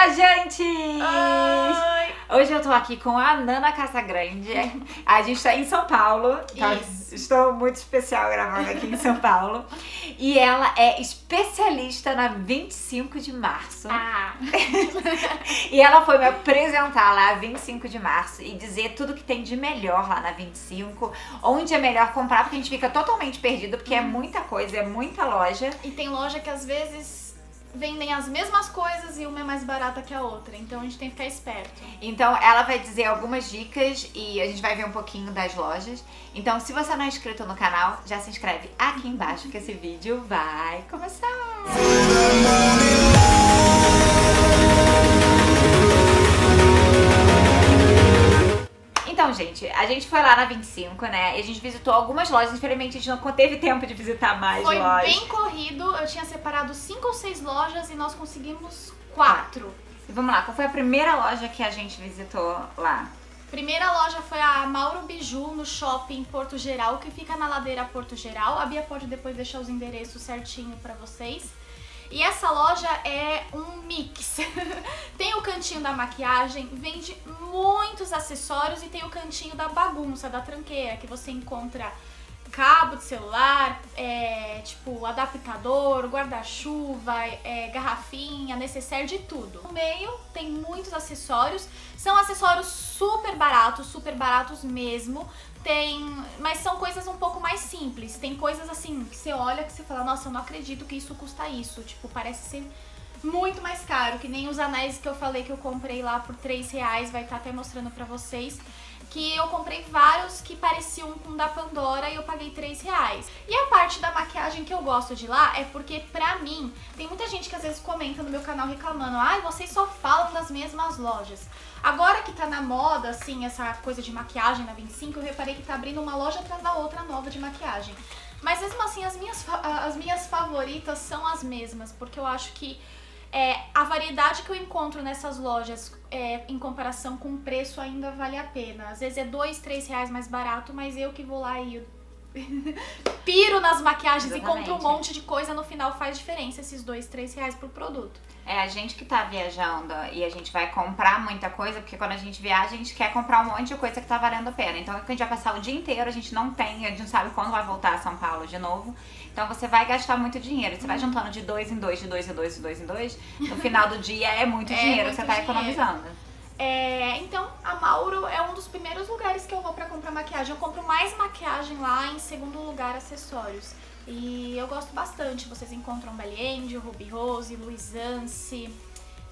viajantes! Oi! Hoje eu tô aqui com a Nana Casagrande. A gente tá em São Paulo. Tá? Estou muito especial gravando aqui em São Paulo. E ela é especialista na 25 de março. E ela foi me apresentar lá 25 de março e dizer tudo que tem de melhor lá na 25. Onde é melhor comprar, porque a gente fica totalmente perdido, porque é muita coisa, é muita loja. E tem loja que às vezes vendem as mesmas coisas e uma é mais barata que a outra, então a gente tem que ficar esperto. Então ela vai dizer algumas dicas e a gente vai ver um pouquinho das lojas. Então se você não é inscrito no canal, já se inscreve aqui embaixo que esse vídeo vai começar! Então, gente, a gente foi lá na 25, né? E a gente visitou algumas lojas, infelizmente a gente não teve tempo de visitar mais lojas. Foi bem corrido, eu tinha separado 5 ou 6 lojas e nós conseguimos 4. E vamos lá, qual foi a primeira loja que a gente visitou lá? Primeira loja foi a Mauro Biju, no shopping Porto Geral, que fica na ladeira Porto Geral. A Bia pode depois deixar os endereços certinho pra vocês. E essa loja é um mix. Tem o cantinho da maquiagem, vende muitos acessórios e tem o cantinho da bagunça, da tranqueira, que você encontra cabo de celular, tipo adaptador, guarda-chuva, garrafinha, necessaire, de tudo. No meio tem muitos acessórios, são acessórios super baratos mesmo. Mas são coisas um pouco mais simples. Tem coisas assim que você olha que você fala, nossa, eu não acredito que isso custa isso. Tipo, parece ser muito mais caro, que nem os anéis que eu falei que eu comprei lá por R$3, vai estar até mostrando pra vocês. Que eu comprei vários que pareciam com o da Pandora e eu paguei R$3. E a parte da maquiagem que eu gosto de lá é porque, pra mim, tem muita gente que às vezes comenta no meu canal reclamando, ai, vocês só falam das mesmas lojas. Agora que tá na moda, assim, essa coisa de maquiagem na 25, eu reparei que tá abrindo uma loja atrás da outra nova de maquiagem. Mas mesmo assim, as minhas favoritas são as mesmas, porque eu acho que a variedade que eu encontro nessas lojas, em comparação com o preço, ainda vale a pena. Às vezes é R$2, R$3 mais barato, mas eu que vou lá e piro nas maquiagens. Exatamente. E compro um monte de coisa, no final faz diferença esses R$2, R$3 pro produto. É a gente que tá viajando e a gente vai comprar muita coisa, porque quando a gente viaja, a gente quer comprar um monte de coisa que tá valendo a pena. Então, a gente vai passar o dia inteiro, a gente não não sabe quando vai voltar a São Paulo de novo. Então, você vai gastar muito dinheiro. Você vai juntando de 2 em 2, de 2 em 2, de 2 em 2. No final do dia, é muito dinheiro que você tá economizando. Então, a Mauro é um dos primeiros lugares que eu vou pra comprar maquiagem. Eu compro mais maquiagem lá, em segundo lugar, acessórios. E eu gosto bastante. Vocês encontram Belly Angel, Ruby Rose, Luisance,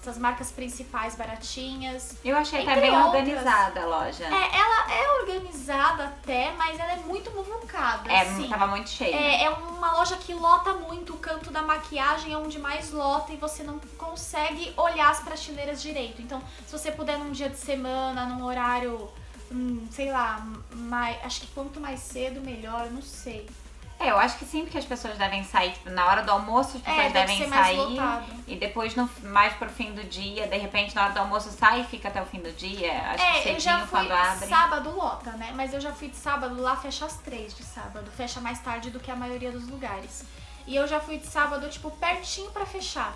essas marcas principais baratinhas. Eu achei até bem organizada a loja. Ela é organizada até, mas ela é muito muvucada. Assim. Tava muito cheia. É uma loja que lota muito. O canto da maquiagem é onde mais lota e você não consegue olhar as prateleiras direito. Então, se você puder num dia de semana, num horário, sei lá, acho que quanto mais cedo, melhor, eu não sei. Eu acho que sim, porque as pessoas devem sair, tipo, na hora do almoço as pessoas devem sair e depois mais pro fim do dia, de repente na hora do almoço sai e fica até o fim do dia, acho que cedinho, eu já fui quando abre. Sábado lota, né? Mas eu já fui de sábado, lá fecha às 3 de sábado, fecha mais tarde do que a maioria dos lugares. E eu já fui de sábado, tipo, pertinho pra fechar.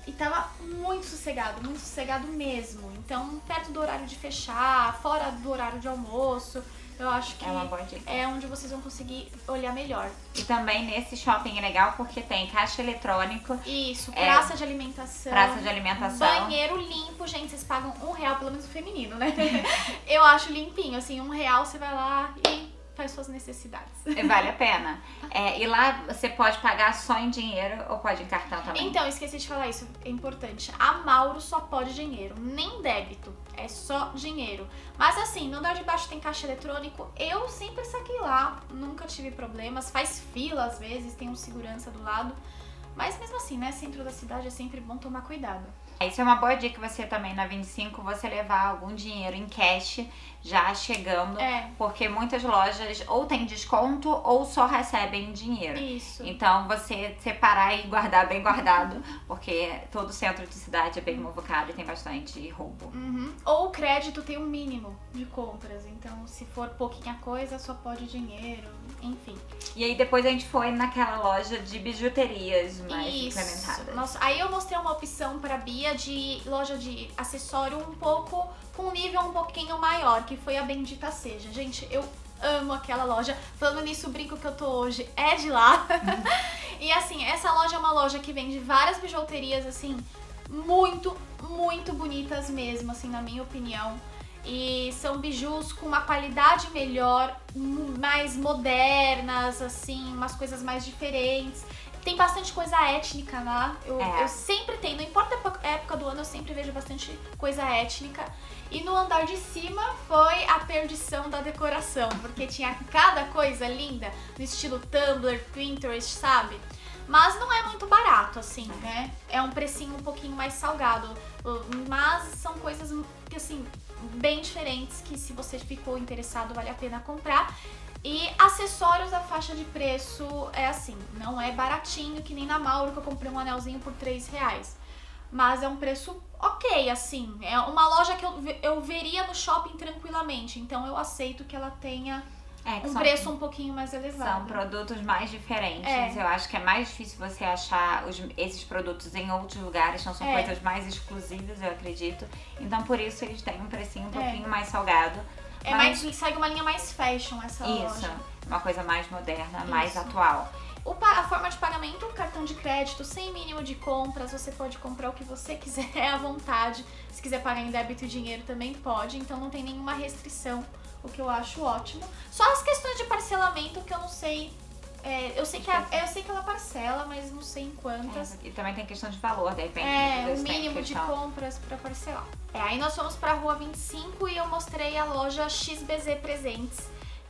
E tava muito sossegado mesmo. Então, perto do horário de fechar, fora do horário de almoço, eu acho que uma boa dica. É onde vocês vão conseguir olhar melhor. E também nesse shopping é legal porque tem caixa eletrônico. Isso, praça de alimentação. Praça de alimentação. Banheiro limpo, gente, vocês pagam R$1, pelo menos o feminino, né? Eu acho limpinho, assim, R$1 você vai lá e faz suas necessidades. Vale a pena. E lá você pode pagar só em dinheiro ou pode em cartão também? Então, esqueci de falar isso, é importante. A Mauro só pode dinheiro, nem débito, é só dinheiro. Mas assim, no andar de baixo tem caixa eletrônico, eu sempre saquei lá, nunca tive problemas. Faz fila às vezes, tem um segurança do lado. Mas mesmo assim, né, centro da cidade é sempre bom tomar cuidado. Isso é uma boa dica você também na 25, você levar algum dinheiro em cash já chegando, porque muitas lojas ou tem desconto ou só recebem dinheiro. Isso. Então você separar e guardar bem guardado, porque todo centro de cidade é bem movucado e tem bastante roubo. Ou o crédito tem um mínimo de compras, então se for pouquinha coisa só pode dinheiro, enfim. E aí depois a gente foi naquela loja de bijuterias mais implementadas. Nossa, aí eu mostrei uma opção pra Bia de loja de acessório um pouco, com um nível um pouquinho maior, que foi a Bendita Seja. Gente, eu amo aquela loja. Falando nisso, o brinco que eu tô hoje é de lá. E assim, essa loja é uma loja que vende várias bijuterias, assim, muito, muito bonitas mesmo, assim, na minha opinião. E são bijus com uma qualidade melhor, mais modernas, assim, umas coisas mais diferentes. Tem bastante coisa étnica lá, eu sempre tenho, não importa a época do ano, eu sempre vejo bastante coisa étnica. E no andar de cima foi a perdição da decoração, porque tinha cada coisa linda, no estilo Tumblr, Pinterest, sabe? Mas não é muito barato, assim, né? É um precinho um pouquinho mais salgado, mas são coisas que, assim, bem diferentes, que se você ficou interessado, vale a pena comprar. E acessórios, a faixa de preço é assim, não é baratinho, que nem na Mauro, que eu comprei um anelzinho por R$3. Mas é um preço ok, assim, é uma loja que eu veria no shopping tranquilamente, então eu aceito que ela tenha um preço um pouquinho mais elevado. São produtos mais diferentes, eu acho que é mais difícil você achar esses produtos em outros lugares, então são coisas mais exclusivas, eu acredito. Então por isso eles têm um precinho um pouquinho mais salgado. Segue uma linha mais fashion essa loja. Isso, uma coisa mais moderna, mais atual. A forma de pagamento, cartão de crédito, sem mínimo de compras, você pode comprar o que você quiser à vontade. Se quiser pagar em débito e dinheiro também pode, então não tem nenhuma restrição, o que eu acho ótimo. Só as questões de parcelamento que eu não sei. Eu sei que ela parcela, mas não sei em quantas. E também tem questão de valor, de repente. O mínimo de compras pra parcelar. Aí nós fomos pra Rua 25 e eu mostrei a loja XBZ Presentes,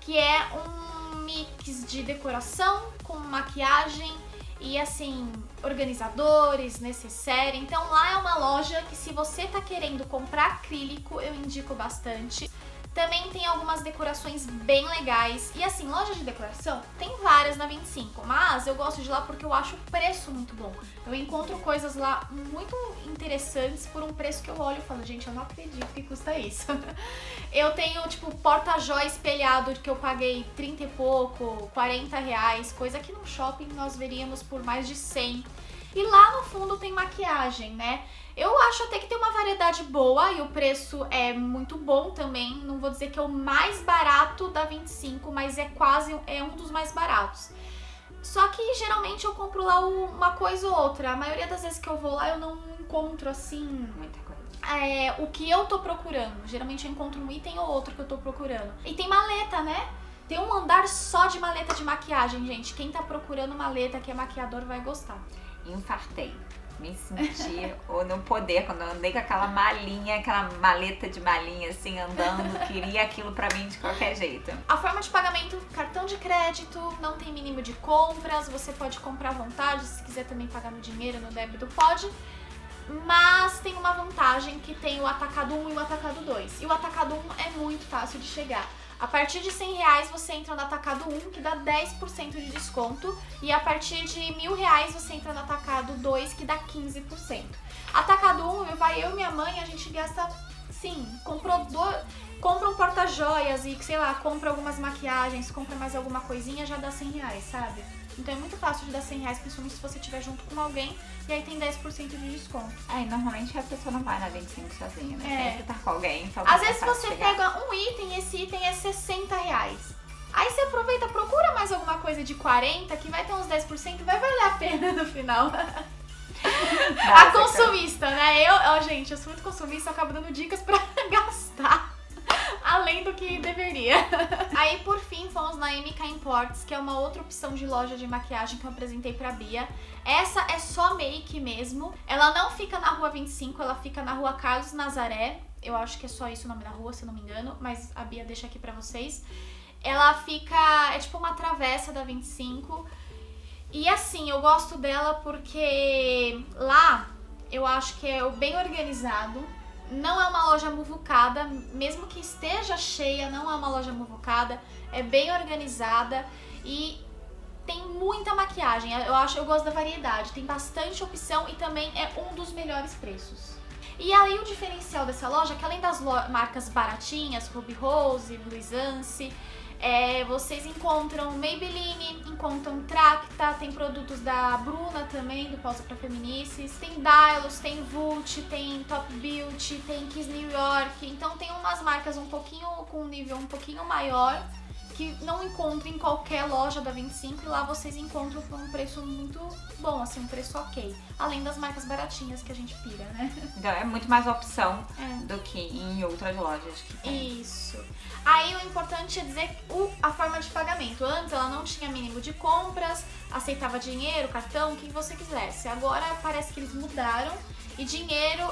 que é um mix de decoração com maquiagem e, assim, organizadores, necessaire. Então lá é uma loja que, se você tá querendo comprar acrílico, eu indico bastante. Também tem algumas decorações bem legais. E assim, loja de decoração tem várias na 25, mas eu gosto de lá porque eu acho o preço muito bom. Eu encontro coisas lá muito interessantes por um preço que eu olho e falo, gente, eu não acredito que custa isso. Eu tenho, tipo, porta-joia espelhado que eu paguei 30 e pouco, R$40, coisa que no shopping nós veríamos por mais de 100. E lá no fundo tem maquiagem, né? Eu acho até que tem uma variedade boa e o preço é muito bom também. Não vou dizer que é o mais barato da 25, mas é um dos mais baratos. Só que geralmente eu compro lá uma coisa ou outra. A maioria das vezes que eu vou lá eu não encontro, assim, muita coisa. O que eu tô procurando. Geralmente eu encontro um item ou outro que eu tô procurando. E tem maleta, né? Tem um andar só de maleta de maquiagem, gente. Quem tá procurando maleta que é maquiador vai gostar. Infartei. Me senti no poder, quando eu andei com aquela malinha, aquela maleta de malinha assim, andando, queria aquilo pra mim de qualquer jeito. A forma de pagamento, cartão de crédito, não tem mínimo de compras, você pode comprar à vontade, se quiser também pagar no dinheiro, no débito, pode. Mas tem uma vantagem, que tem o atacado 1 e o atacado 2. E o atacado 1 é muito fácil de chegar. A partir de R$100 você entra no atacado 1, que dá 10% de desconto. E a partir de R$1.000 você entra no atacado 2, que dá 15%. Atacado 1, vai eu e minha mãe, a gente gasta, sim, compra um porta-joias e, sei lá, compra algumas maquiagens, compra mais alguma coisinha, já dá R$100, sabe? Então é muito fácil de dar R$100, principalmente se você estiver junto com alguém, e aí tem 10% de desconto. E normalmente a pessoa não vai na 25 sozinha, né? Sempre tá com alguém. Então às vezes você pega um item e esse item é R$60. Aí você aproveita, procura mais alguma coisa de 40, que vai ter uns 10% e vai valer a pena no final. A consumista, né? Gente, eu sou muito consumista, eu acabo dando dicas pra gastar. Além do que deveria. Aí, por fim, fomos na MK Imports, que é uma outra opção de loja de maquiagem que eu apresentei pra Bia. Essa é só make mesmo. Ela não fica na Rua 25, ela fica na Rua Carlos Nazaré. Eu acho que é só isso o nome da rua, se eu não me engano, mas a Bia deixa aqui pra vocês. Ela fica... é tipo uma travessa da 25. E assim, eu gosto dela porque lá eu acho que é bem organizado. Não é uma loja muvucada, mesmo que esteja cheia, não é uma loja muvucada, é bem organizada e tem muita maquiagem. Eu gosto da variedade, tem bastante opção e também é um dos melhores preços. E aí o diferencial dessa loja é que, além das marcas baratinhas, Ruby Rose, Luisance, Vocês encontram Maybelline, encontram Tracta, tem produtos da Bruna também, do Pausa pra Feminices, tem Dylos, tem Vult, tem Top Beauty, tem Kiss New York, então tem umas marcas com um nível um pouquinho maior, que não encontro em qualquer loja da 25 e lá vocês encontram por um preço muito bom, assim, um preço ok. Além das marcas baratinhas que a gente pira, né? Então é muito mais opção do que em outras lojas que tem. Isso. Aí o importante é dizer a forma de pagamento. Antes ela não tinha mínimo de compras, aceitava dinheiro, cartão, o que você quisesse. Agora parece que eles mudaram e dinheiro,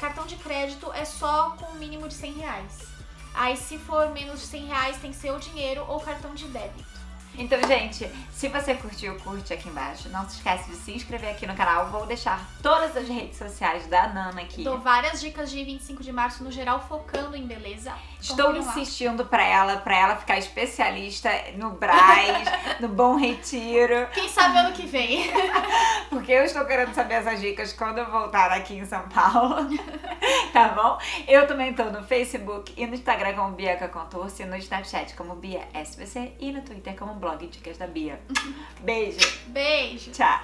cartão de crédito é só com um mínimo de R$100. Aí se for menos de R$100 tem que ser o dinheiro ou cartão de débito. Então, gente, se você curtiu, curte aqui embaixo. Não se esquece de se inscrever aqui no canal. Vou deixar todas as redes sociais da Nana aqui. Dou várias dicas de 25 de março no geral, focando em beleza. Estou insistindo pra ela ficar especialista no Brás, no Bom Retiro. Quem sabe ano que vem. Porque eu estou querendo saber essas dicas quando eu voltar aqui em São Paulo. Tá bom? Eu também tô no Facebook e no Instagram como Bianca Contursi, no Snapchat como Bia SBC e no Twitter como Blog Dicas da Bia. Beijo. Beijo. Tchau.